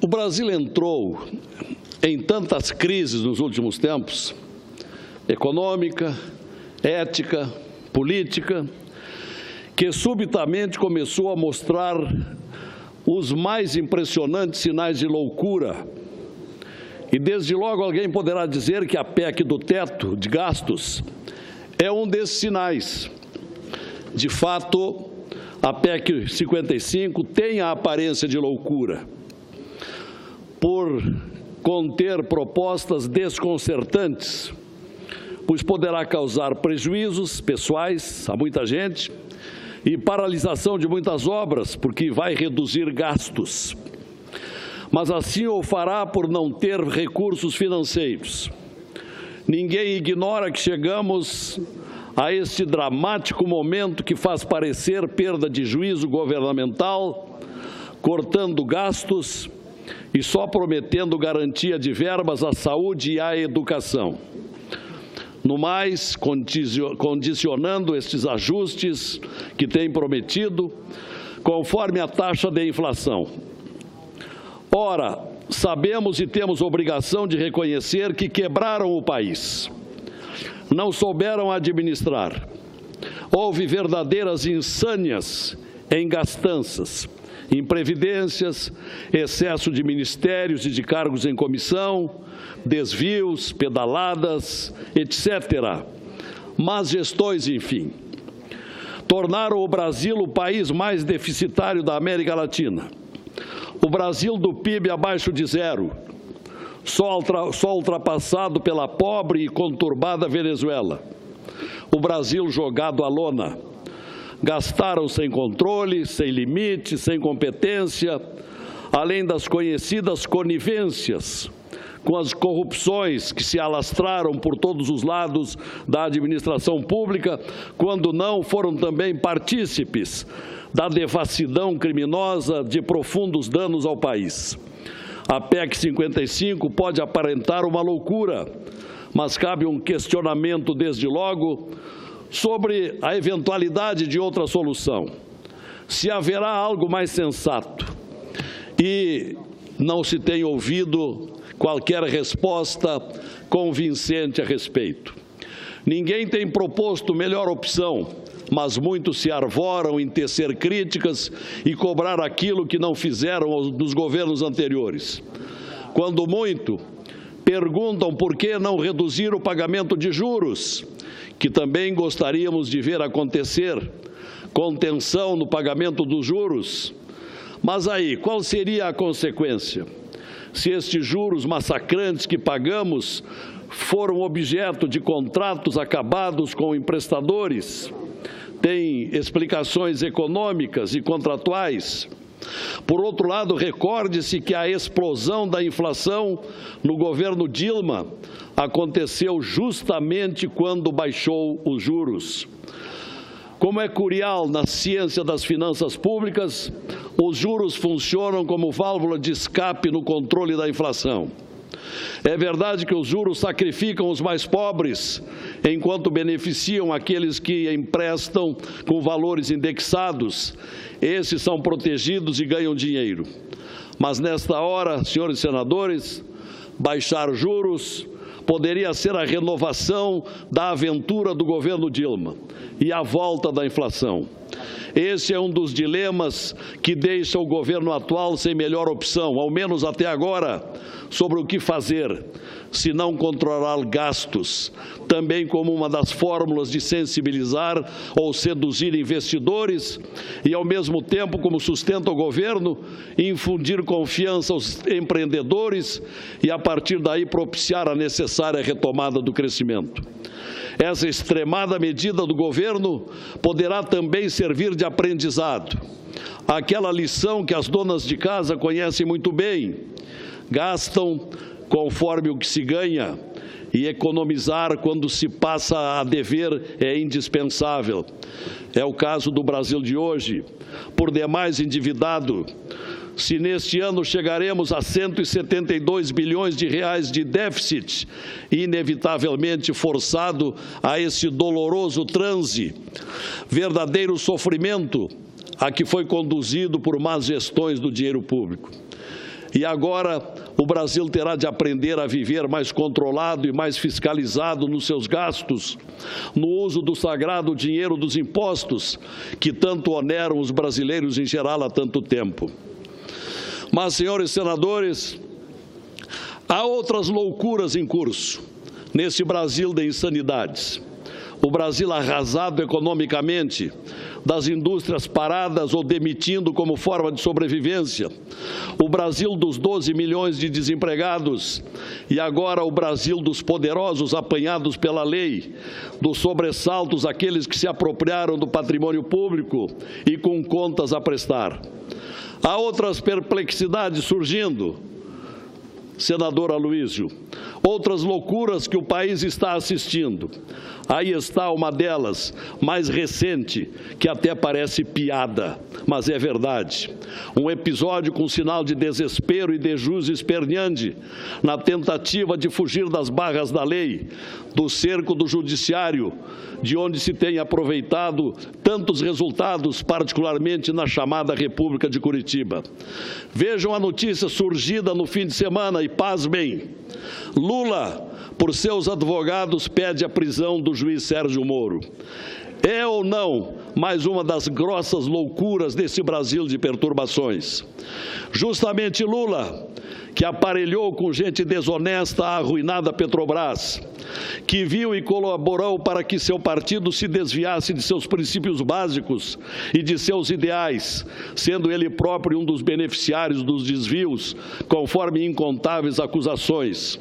O Brasil entrou em tantas crises nos últimos tempos, econômica, ética, política, que subitamente começou a mostrar os mais impressionantes sinais de loucura. E desde logo alguém poderá dizer que a PEC do teto de gastos é um desses sinais. De fato, a PEC 55 tem a aparência de loucura, por conter propostas desconcertantes, pois poderá causar prejuízos pessoais a muita gente e paralisação de muitas obras, porque vai reduzir gastos. Mas assim o fará por não ter recursos financeiros. Ninguém ignora que chegamos a este dramático momento que faz parecer perda de juízo governamental, cortando gastos e só prometendo garantia de verbas à saúde e à educação. No mais, condicionando estes ajustes que tem prometido, conforme a taxa de inflação. Ora, sabemos e temos obrigação de reconhecer que quebraram o país, não souberam administrar. Houve verdadeiras insânias em gastanças, em previdências, excesso de ministérios e de cargos em comissão, desvios, pedaladas, etc. Más gestões, enfim. Tornaram o Brasil o país mais deficitário da América Latina. O Brasil do PIB abaixo de zero, só ultrapassado pela pobre e conturbada Venezuela. O Brasil jogado à lona. Gastaram sem controle, sem limite, sem competência, além das conhecidas conivências com as corrupções que se alastraram por todos os lados da administração pública, quando não foram também partícipes da devassidão criminosa de profundos danos ao país. A PEC 55 pode aparentar uma loucura, mas cabe um questionamento desde logo sobre a eventualidade de outra solução. Se haverá algo mais sensato e não se tem ouvido qualquer resposta convincente a respeito. Ninguém tem proposto melhor opção, mas muitos se arvoram em tecer críticas e cobrar aquilo que não fizeram nos governos anteriores. Quando muito, perguntam por que não reduzir o pagamento de juros, que também gostaríamos de ver acontecer, contenção no pagamento dos juros. Mas aí, qual seria a consequência? Se estes juros massacrantes que pagamos foram objeto de contratos acabados com emprestadores, tem explicações econômicas e contratuais. Por outro lado, recorde-se que a explosão da inflação no governo Dilma aconteceu justamente quando baixou os juros. Como é curial na ciência das finanças públicas, os juros funcionam como válvula de escape no controle da inflação. É verdade que os juros sacrificam os mais pobres, enquanto beneficiam aqueles que emprestam com valores indexados. Esses são protegidos e ganham dinheiro. Mas nesta hora, senhores senadores, baixar juros poderia ser a renovação da aventura do governo Dilma e a volta da inflação. Esse é um dos dilemas que deixa o governo atual sem melhor opção, ao menos até agora, sobre o que fazer, se não controlar gastos, também como uma das fórmulas de sensibilizar ou seduzir investidores e, ao mesmo tempo, como sustenta o governo, infundir confiança aos empreendedores e, a partir daí, propiciar a necessária retomada do crescimento. Essa extremada medida do governo poderá também servir de aprendizado. Aquela lição que as donas de casa conhecem muito bem: gastam conforme o que se ganha e economizar quando se passa a dever é indispensável. É o caso do Brasil de hoje, por demais endividado. Se neste ano chegaremos a 172 bilhões de reais de déficit, inevitavelmente forçado a esse doloroso transe, verdadeiro sofrimento a que foi conduzido por más gestões do dinheiro público. e agora o Brasil terá de aprender a viver mais controlado e mais fiscalizado nos seus gastos, no uso do sagrado dinheiro dos impostos, que tanto oneram os brasileiros em geral há tanto tempo. Mas, senhores senadores, há outras loucuras em curso nesse Brasil de insanidades. O Brasil arrasado economicamente, das indústrias paradas ou demitindo como forma de sobrevivência, o Brasil dos 12 milhões de desempregados e agora o Brasil dos poderosos apanhados pela lei, dos sobressaltos àqueles que se apropriaram do patrimônio público e com contas a prestar. Há outras perplexidades surgindo, senador Aloysio, outras loucuras que o país está assistindo. Aí está uma delas, mais recente, que até parece piada, mas é verdade. Um episódio com sinal de desespero e de jus esperneandi, na tentativa de fugir das barras da lei, do cerco do judiciário, de onde se tem aproveitado tantos resultados, particularmente na chamada República de Curitiba. Vejam a notícia surgida no fim de semana e pasmem. Lula, por seus advogados, pede a prisão do juiz Sérgio Moro. É ou não mais uma das grossas loucuras desse Brasil de perturbações? Justamente Lula, que aparelhou com gente desonesta a arruinada Petrobras, que viu e colaborou para que seu partido se desviasse de seus princípios básicos e de seus ideais, sendo ele próprio um dos beneficiários dos desvios, conforme incontáveis acusações.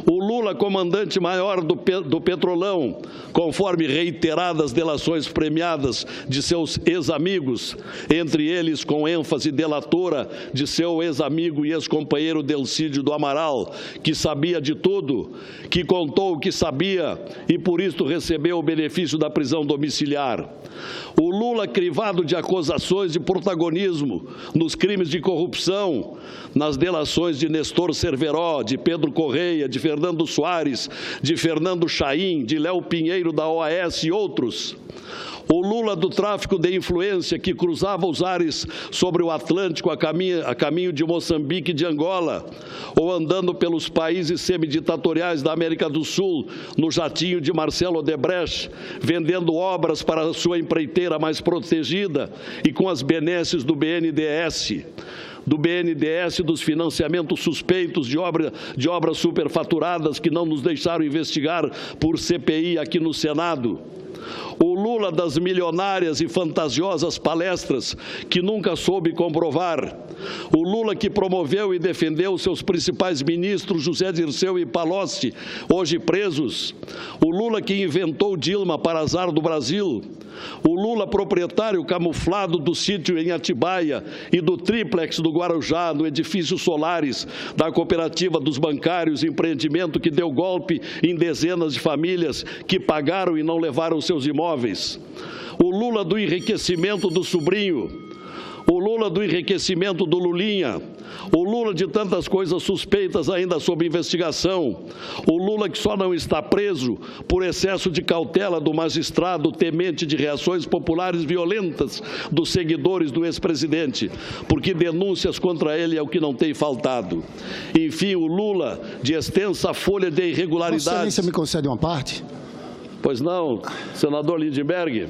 O Lula, comandante maior do Petrolão, conforme reiteradas delações premiadas de seus ex-amigos, entre eles com ênfase delatora de seu ex-amigo e ex-companheiro Delcídio do Amaral, que sabia de tudo, que contou o que sabia e por isso recebeu o benefício da prisão domiciliar. O Lula, crivado de acusações de protagonismo nos crimes de corrupção, nas delações de Nestor Cerveró, de Pedro Correia, de Fernando Soares, de Fernando Chaim, de Léo Pinheiro da OAS e outros. O Lula do tráfico de influência que cruzava os ares sobre o Atlântico a caminho de Moçambique e de Angola, ou andando pelos países semiditatoriais da América do Sul, no jatinho de Marcelo Odebrecht, vendendo obras para a sua empreiteira mais protegida e com as benesses do BNDES, dos financiamentos suspeitos de obras superfaturadas que não nos deixaram investigar por CPI aqui no Senado. O Lula das milionárias e fantasiosas palestras que nunca soube comprovar. O Lula que promoveu e defendeu seus principais ministros, José Dirceu e Palocci, hoje presos. O Lula que inventou Dilma para azar do Brasil. O Lula proprietário camuflado do sítio em Atibaia e do triplex do Guarujá, no edifício Solares, da cooperativa dos bancários, empreendimento que deu golpe em dezenas de famílias que pagaram e não levaram seus imóveis. O Lula do enriquecimento do sobrinho. O Lula do enriquecimento do Lulinha, o Lula de tantas coisas suspeitas ainda sob investigação, o Lula que só não está preso por excesso de cautela do magistrado temente de reações populares violentas dos seguidores do ex-presidente, porque denúncias contra ele é o que não tem faltado. Enfim, o Lula de extensa folha de irregularidades... Vossa Excelência me concede uma parte? Pois não, senador Lindenberg.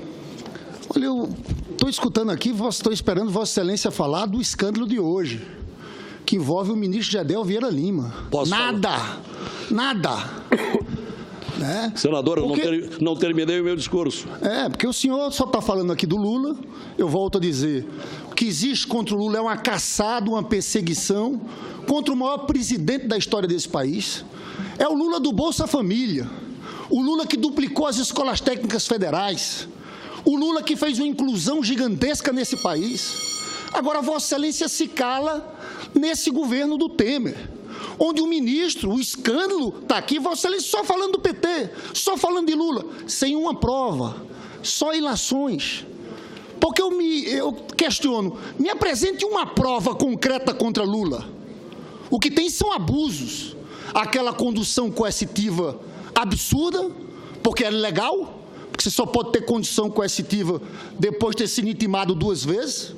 Olha, eu estou escutando aqui, estou esperando Vossa Excelência falar do escândalo de hoje, que envolve o ministro Gedel Vieira Lima. Posso nada, falar? Nada. Né? Senador, eu não terminei o meu discurso. Porque o senhor só está falando aqui do Lula. Eu volto a dizer, o que existe contra o Lula é uma caçada, uma perseguição contra o maior presidente da história desse país. É o Lula do Bolsa Família, o Lula que duplicou as escolas técnicas federais, o Lula que fez uma inclusão gigantesca nesse país. Agora, Vossa Excelência se cala nesse governo do Temer, onde o ministro, o escândalo está aqui, Vossa Excelência só falando do PT, só falando de Lula, sem uma prova, só ilações. Porque eu questiono, me apresente uma prova concreta contra Lula. O que tem são abusos, aquela condução coercitiva absurda, porque é legal, porque você só pode ter condição coercitiva depois de ter sido intimado 2 vezes,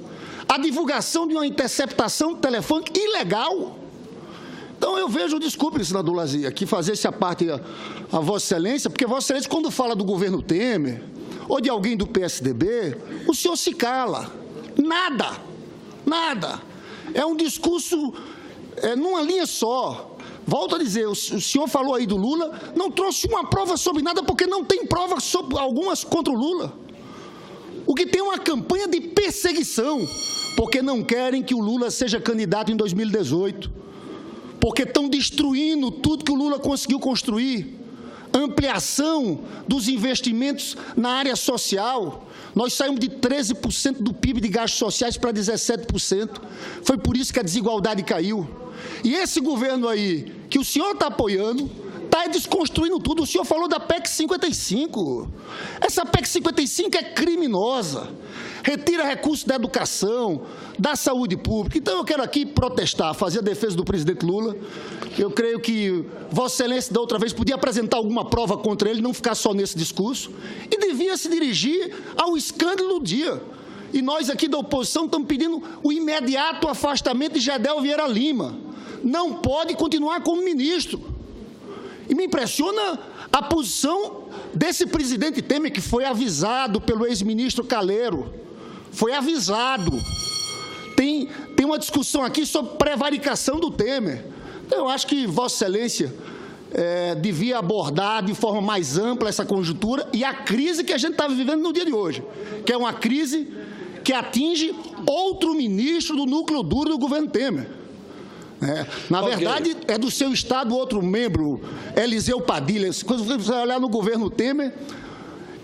a divulgação de uma interceptação telefônica ilegal, Então, eu vejo, desculpe, senador Lazier, aqui fazer-se a parte a Vossa Excelência, porque Vossa Excelência, quando fala do governo Temer, ou de alguém do PSDB, o senhor se cala. Nada. Nada. É um discurso numa linha só. Volto a dizer, o senhor falou aí do Lula, não trouxe uma prova sobre nada, porque não tem prova sobre algumas contra o Lula. O que tem é uma campanha de perseguição, porque não querem que o Lula seja candidato em 2018. Porque estão destruindo tudo que o Lula conseguiu construir. Ampliação dos investimentos na área social. Nós saímos de 13% do PIB de gastos sociais para 17%. Foi por isso que a desigualdade caiu. E esse governo aí, que o senhor está apoiando, está desconstruindo tudo. O senhor falou da PEC 55. Essa PEC 55 é criminosa. Retira recursos da educação, da saúde pública. Então, eu quero aqui protestar, fazer a defesa do presidente Lula. Eu creio que Vossa Excelência, da outra vez, podia apresentar alguma prova contra ele, não ficar só nesse discurso, e devia se dirigir ao escândalo do dia. E nós aqui da oposição estamos pedindo o imediato afastamento de Gedel Vieira Lima. Não pode continuar como ministro. E me impressiona a posição desse presidente Temer, que foi avisado pelo ex-ministro Calheiro. Foi avisado. Tem uma discussão aqui sobre prevaricação do Temer. Então, eu acho que Vossa Excelência devia abordar de forma mais ampla essa conjuntura e a crise que a gente está vivendo no dia de hoje, que é uma crise que atinge outro ministro do núcleo duro do governo Temer. Na verdade, é do seu estado outro membro, Eliseu Padilha. Quando você olhar no governo Temer,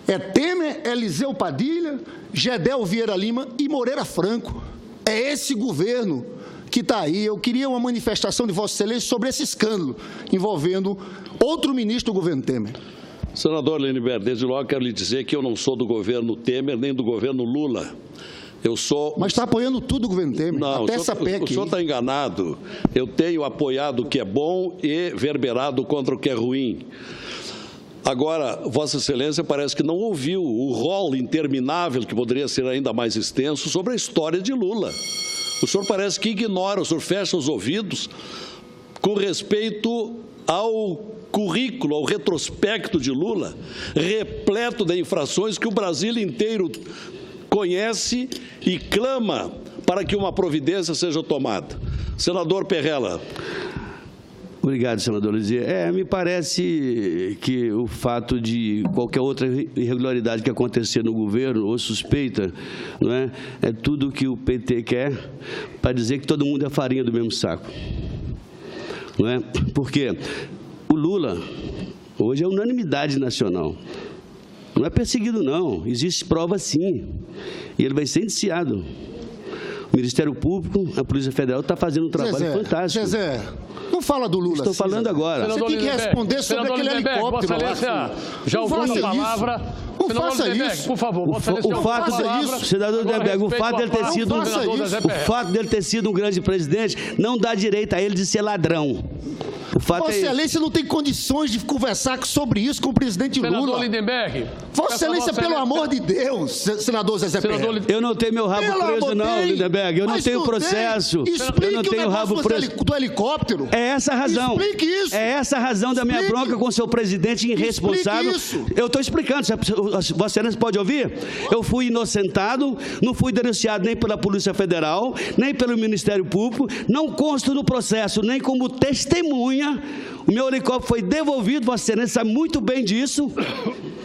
é Temer, Eliseu Padilha, Gedel Vieira Lima e Moreira Franco. É esse governo que está aí. Eu queria uma manifestação de Vossa Excelência sobre esse escândalo envolvendo outro ministro do governo Temer. Senador Lindenberg, desde logo quero lhe dizer que eu não sou do governo Temer nem do governo Lula. Eu sou... Mas está apoiando tudo o governo Temer, não, até essa PEC. O senhor está enganado. Eu tenho apoiado o que é bom e verberado contra o que é ruim. Agora, Vossa Excelência parece que não ouviu o rol interminável, que poderia ser ainda mais extenso, sobre a história de Lula. O senhor parece que ignora, o senhor fecha os ouvidos com respeito ao currículo, ao retrospecto de Lula, repleto de infrações que o Brasil inteiro conhece e clama para que uma providência seja tomada. Senador Perrella. Obrigado, senador Lazier. Me parece que o fato de qualquer outra irregularidade que acontecer no governo ou suspeita, não é tudo que o PT quer para dizer que todo mundo é farinha do mesmo saco. Não é? Porque o Lula hoje é unanimidade nacional. Não é perseguido, não. Existe prova, sim. E ele vai ser indiciado. O Ministério Público, a Polícia Federal está fazendo um trabalho fantástico. Zezé, não fala do Lula. Estou falando agora. Você tem que responder sobre aquele helicóptero. Já ouviu a palavra. Não faça isso. Por favor, o fato senador Lindenberg, o fato dele ter sido um grande presidente não dá direito a ele de ser ladrão. O fato Vossa Excelência não tem condições de conversar sobre isso com o presidente Lula. Senador Lindenberg. Vossa Excelência, pelo amor de Deus, senador Zezé Perrella. Eu não tenho meu rabo preso, não, Lindenberg. Eu não tenho processo. Eu não tenho rabo preso. Do helicóptero. É essa a razão. Explique isso. É essa a razão da minha bronca com o seu presidente irresponsável. Eu estou explicando. Vossa Excelência pode ouvir? Eu fui inocentado, não fui denunciado nem pela Polícia Federal, nem pelo Ministério Público, não consto no processo, nem como testemunha. O meu helicóptero foi devolvido, Vossa Excelência sabe muito bem disso.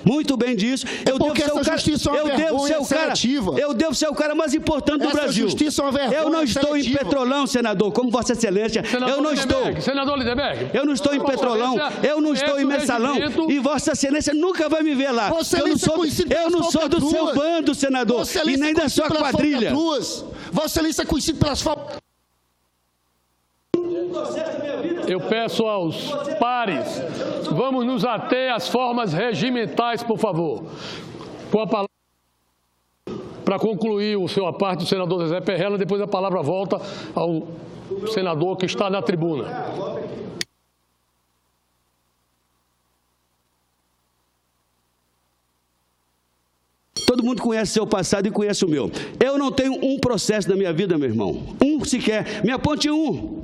Muito bem disso. Eu devo ser o cara mais importante do Brasil. Justiça é uma vergonha. Eu não estou em Petrolão, senador, como Vossa Excelência. Eu não estou. Senador Lindenberg. Eu não estou em Petrolão, eu não estou em Mensalão e Vossa Excelência nunca vai me ver lá. Eu não sou do seu bando, senador, e nem da sua quadrilha. Vossa Excelência é conhecido pelas falcatruas. Eu peço aos pares, vamos nos ater às formas regimentais, por favor. Com a palavra, para concluir a sua parte, o senador Zezé Perrella, depois a palavra volta ao senador que está na tribuna. Todo mundo conhece seu passado e conhece o meu. Eu não tenho um processo na minha vida, meu irmão. Um sequer. Me aponte um.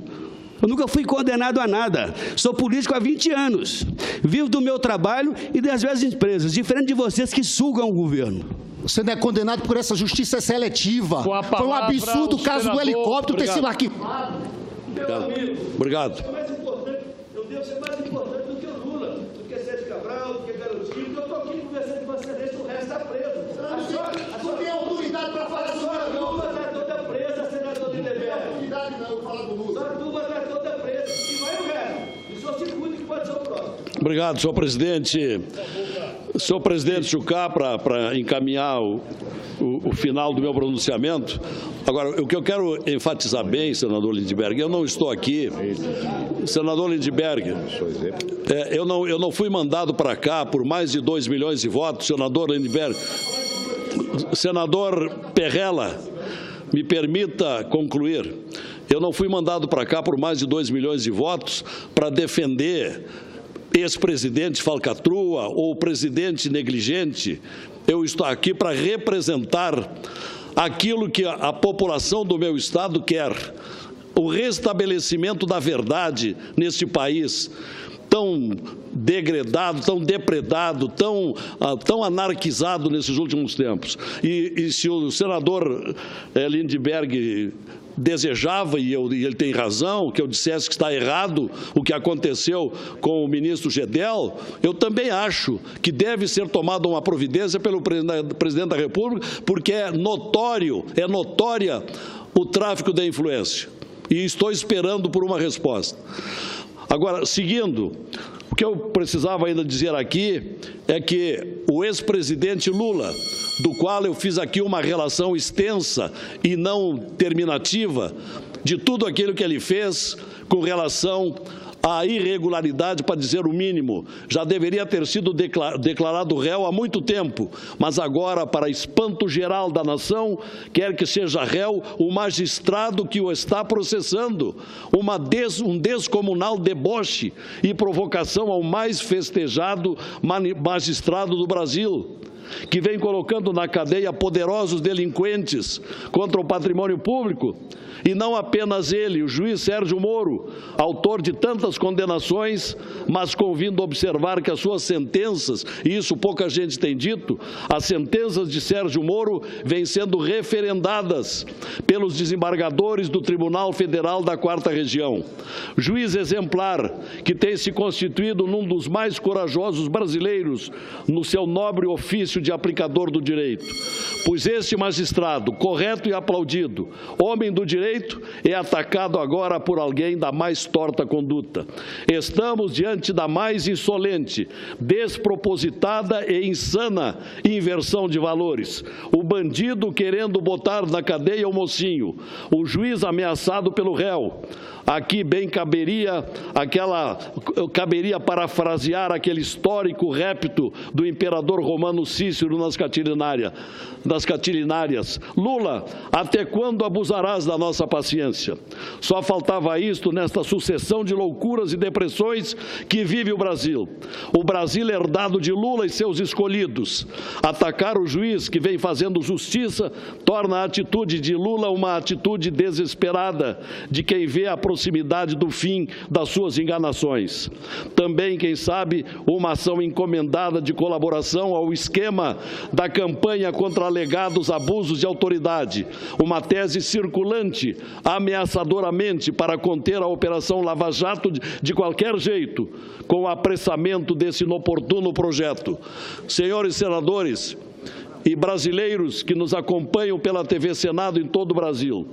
Eu nunca fui condenado a nada. Sou político há 20 anos. Vivo do meu trabalho e das minhas empresas, diferente de vocês que sugam o governo. Você não é condenado por essa justiça seletiva. Foi um absurdo o caso do helicóptero ter sido arquivado. Obrigado. Eu devo ser mais importante do que o Lula, do que Sérgio Cabral, do que Garotinho, porque eu estou aqui conversando com Vossa Excelência, o resto está preso. Não tem autoridade para falar do Lula, não. A turma está toda presa, senador de Dever. Não tem autoridade não, para falar do Lula. A turma está toda presa. E vai o resto. E só se cuide que pode ser o próximo. Obrigado, senhor presidente. Senhor presidente Jucá, para encaminhar o final do meu pronunciamento. Agora, o que eu quero enfatizar bem, senador Lindbergh, eu não estou aqui, senador Lindbergh, eu não fui mandado para cá por mais de 2 milhões de votos, senador Lindbergh. Senador Perrella, me permita concluir. Eu não fui mandado para cá por mais de 2 milhões de votos para defender ex-presidente falcatrua ou presidente negligente. Eu estou aqui para representar aquilo que a população do meu estado quer, o restabelecimento da verdade neste país tão degradado, tão depredado, tão anarquizado nesses últimos tempos. E se o senador Lindbergh desejava, e ele tem razão, que eu dissesse que está errado o que aconteceu com o ministro Gedel, eu também acho que deve ser tomada uma providência pelo presidente da República, porque é notória o tráfico da influência. E estou esperando por uma resposta. Agora, seguindo, o que eu precisava ainda dizer aqui é que o ex-presidente Lula, do qual eu fiz aqui uma relação extensa e não terminativa de tudo aquilo que ele fez com relação à irregularidade, para dizer o mínimo, já deveria ter sido declarado réu há muito tempo, mas agora, para espanto geral da nação, quer que seja réu o magistrado que o está processando, um descomunal deboche e provocação ao mais festejado magistrado do Brasil, que vem colocando na cadeia poderosos delinquentes contra o patrimônio público, e não apenas ele, o juiz Sérgio Moro, autor de tantas condenações, mas convindo observar que as suas sentenças, e isso pouca gente tem dito, as sentenças de Sérgio Moro vêm sendo referendadas pelos desembargadores do Tribunal Federal da 4ª Região. Juiz exemplar, que tem se constituído num dos mais corajosos brasileiros no seu nobre ofício de aplicador do direito. Pois este magistrado, correto e aplaudido, homem do direito, é atacado agora por alguém da mais torta conduta. Estamos diante da mais insolente, despropositada e insana inversão de valores. O bandido querendo botar na cadeia o mocinho, o juiz ameaçado pelo réu. Aqui bem caberia parafrasear aquele histórico répito do imperador romano Cícero nas Catilinarias. Lula, até quando abusarás da nossa paciência? Só faltava isto nesta sucessão de loucuras e depressões que vive o Brasil. O Brasil herdado de Lula e seus escolhidos. Atacar o juiz que vem fazendo justiça torna a atitude de Lula uma atitude desesperada de quem vê a proximidade do fim das suas enganações. Também, quem sabe, uma ação encomendada de colaboração ao esquema da campanha contra alegados abusos de autoridade, uma tese circulante ameaçadoramente para conter a Operação Lava Jato de qualquer jeito, com o apressamento desse inoportuno projeto. Senhores senadores e brasileiros que nos acompanham pela TV Senado em todo o Brasil,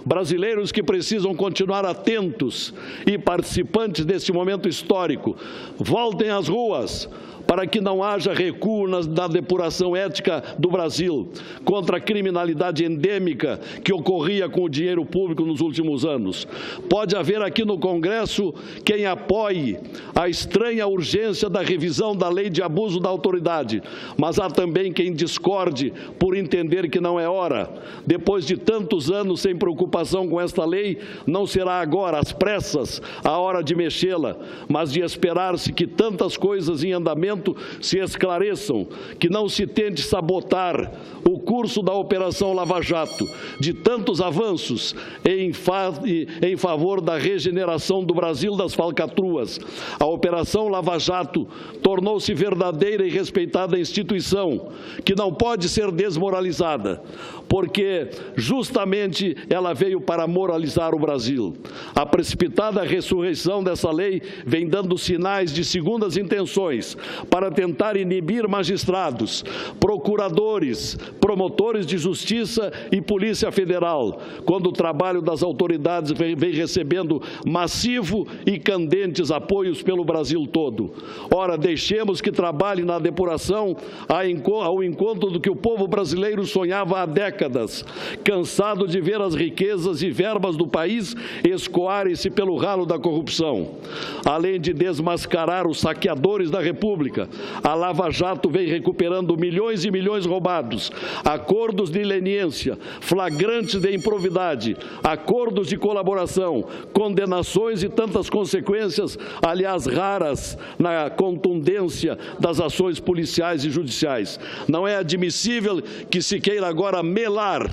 brasileiros que precisam continuar atentos e participantes deste momento histórico, voltem às ruas para que não haja recuo na depuração ética do Brasil contra a criminalidade endêmica que ocorria com o dinheiro público nos últimos anos. Pode haver aqui no Congresso quem apoie a estranha urgência da revisão da lei de abuso da autoridade, mas há também quem discorde por entender que não é hora. Depois de tantos anos sem preocupação com esta lei, não será agora, às pressas, a hora de mexê-la, mas de esperar-se que tantas coisas em andamento momento se esclareçam, que não se tente sabotar o curso da Operação Lava Jato, de tantos avanços em favor da regeneração do Brasil das falcatruas. A Operação Lava Jato tornou-se verdadeira e respeitada instituição, que não pode ser desmoralizada, porque justamente ela veio para moralizar o Brasil. A precipitada ressurreição dessa lei vem dando sinais de segundas intenções para tentar inibir magistrados, procuradores, promotores de justiça e Polícia Federal, quando o trabalho das autoridades vem recebendo massivo e candentes apoios pelo Brasil todo. Ora, deixemos que trabalhe na depuração ao encontro do que o povo brasileiro sonhava há décadas, cansado de ver as riquezas e verbas do país escoarem-se pelo ralo da corrupção. Além de desmascarar os saqueadores da República, a Lava Jato vem recuperando milhões e milhões roubados, acordos de leniência, flagrantes de improbidade, acordos de colaboração, condenações e tantas consequências, aliás, raras na contundência das ações policiais e judiciais. Não é admissível que se queira agora melar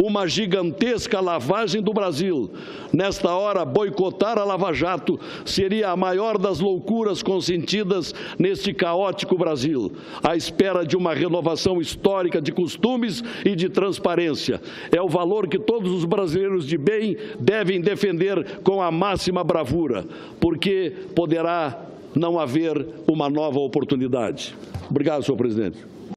uma gigantesca lavagem do Brasil. Nesta hora, boicotar a Lava Jato seria a maior das loucuras consentidas neste caótico Brasil, à espera de uma renovação histórica de costumes e de transparência. É o valor que todos os brasileiros de bem devem defender com a máxima bravura, porque poderá não haver uma nova oportunidade. Obrigado, senhor presidente.